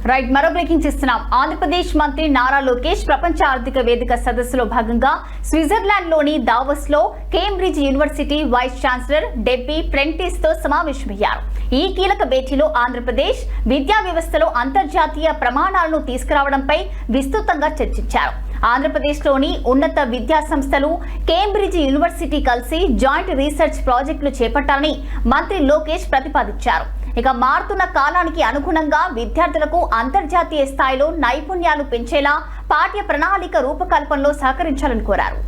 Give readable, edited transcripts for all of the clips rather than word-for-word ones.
Right మరో breaking చేస్తున్నాం. ఆంధ్రప్రదేశ్ మంత్రి నారా లోకేష్ ప్రపంచ ఆర్థిక వేదిక సదస్సులో భాగంగా స్విట్జర్లాండ్ లోని దావోస్ లో కేంబ్రిడ్జ్ యూనివర్సిటీ వైస్ ఛాన్సలర్ డెబ్బీ ప్రెంటిస్ తో సమావేశమయ్యారు. ఈ కీలక భేటీలో ఆంధ్రప్రదేశ్ విద్యా వ్యవస్థలో అంతర్జాతీయ ప్రమాణాలను తీసుకురావడంపై విస్తృతంగా చర్చించారు. ఆంధ్రప్రదేశ్ లోని ఉన్నత విద్యా సంస్థలు కేంబ్రిడ్జ్ యూనివర్సిటీ కలిసి జాయింట్ రీసెర్చ్ ప్రాజెక్టులు చేపట్టాలని మంత్రి లోకేష్ ప్రతిపాదించారు. ఇక మారుతున్న కాలానికి అనుగుణంగా విద్యార్థులకు అంతర్జాతీయ స్థాయిలో నైపుణ్యాలు పెంచేలా పాఠ్య ప్రణాళిక రూపకల్పనలో సహకరించాలని కోరారు.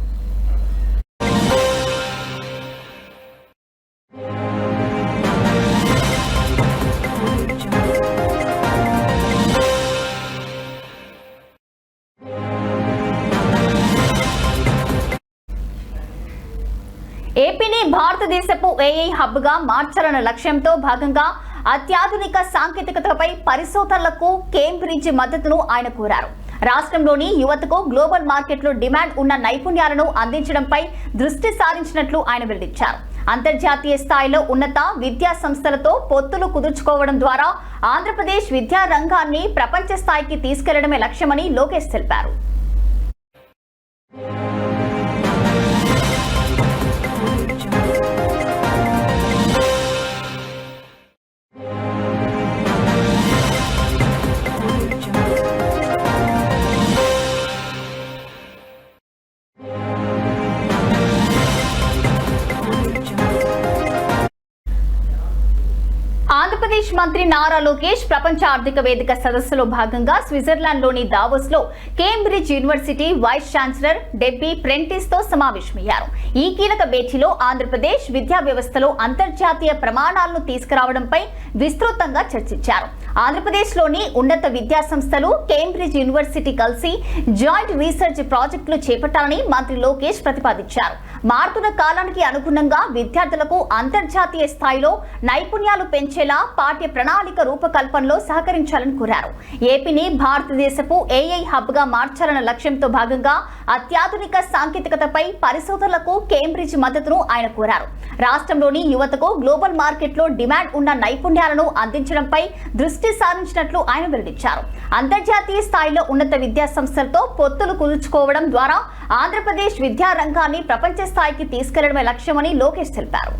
ఏపీని భారతదేశపు ఏఐ హబ్ గా మార్చాలన్న లక్ష్యంతో భాగంగా అత్యాధునిక సాంకేతికతపై పరిశోధనలకు కేంబ్రిడ్జ్ మద్దతును ఆయన కోరారు. రాష్ట్రంలోని యువతకు గ్లోబల్ మార్కెట్లో డిమాండ్ ఉన్న నైపుణ్యాలను అందించడంపై దృష్టి సారించినట్లు ఆయన వెల్లడించారు. అంతర్జాతీయ స్థాయిలో ఉన్నత విద్యా సంస్థలతో పొత్తులు కుదుర్చుకోవడం ద్వారా ఆంధ్రప్రదేశ్ విద్యా రంగాన్ని ప్రపంచ స్థాయికి తీసుకెళ్లడమే లక్ష్యమని లోకేష్ తెలిపారు. ఆంధ్రప్రదేశ్ మంత్రి నారా లోకేష్ ప్రపంచ ఆర్థిక వేదిక సదస్సులో భాగంగా స్విట్జర్లాండ్ లోని దావోస్ లో కేంబ్రిడ్జ్ యూనివర్సిటీ వైస్ ఛాన్సలర్ డెబ్బీ ప్రెంటిస్ తో సమావేశమయ్యారు. ఈ కీలక భేటీలో ఆంధ్రప్రదేశ్ విద్యా వ్యవస్థలో అంతర్జాతీయ ప్రమాణాలను తీసుకురావడంపై విస్తృతంగా చర్చించారు. ఆంధ్రప్రదేశ్ లోని ఉన్నత విద్యా సంస్థలు కేంబ్రిడ్జ్ యూనివర్సిటీ కలిసి జాయింట్ రీసెర్చ్ ప్రాజెక్టులు చేపట్టాలని మంత్రి లోకేష్ ప్రతిపాదించారు. మారుతున్న కాలానికి అనుగుణంగా విద్యార్థులకు అంతర్జాతీయ స్థాయిలో నైపుణ్యాలు పెంచేలా పాఠ్య ప్రణాళిక రూపకల్పనలో సహకరించాలని కోరారు. ఏపీని భారతదేశపు ఏఐ హబ్ గా మార్చాలన్న లక్ష్యంతో భాగంగా అత్యాధునిక సాంకేతికతపై పరిశోధనలకు కేంబ్రిడ్జ్ మద్దతును ఆయన కోరారు. రాష్ట్రంలోని యువతకు గ్లోబల్ మార్కెట్లో డిమాండ్ ఉన్న నైపుణ్యాలను అందించడంపై దృష్టి సారించినట్లు ఆయన వెల్లడించారు. అంతర్జాతీయ స్థాయిలో ఉన్నత విద్యా సంస్థలతో పొత్తులు కుదుర్చుకోవడం ద్వారా ఆంధ్రప్రదేశ్ విద్యా రంగాన్ని ప్రపంచ స్థాయికి తీసుకెళ్లడమే లక్ష్యమని లోకేష్ తెలిపారు.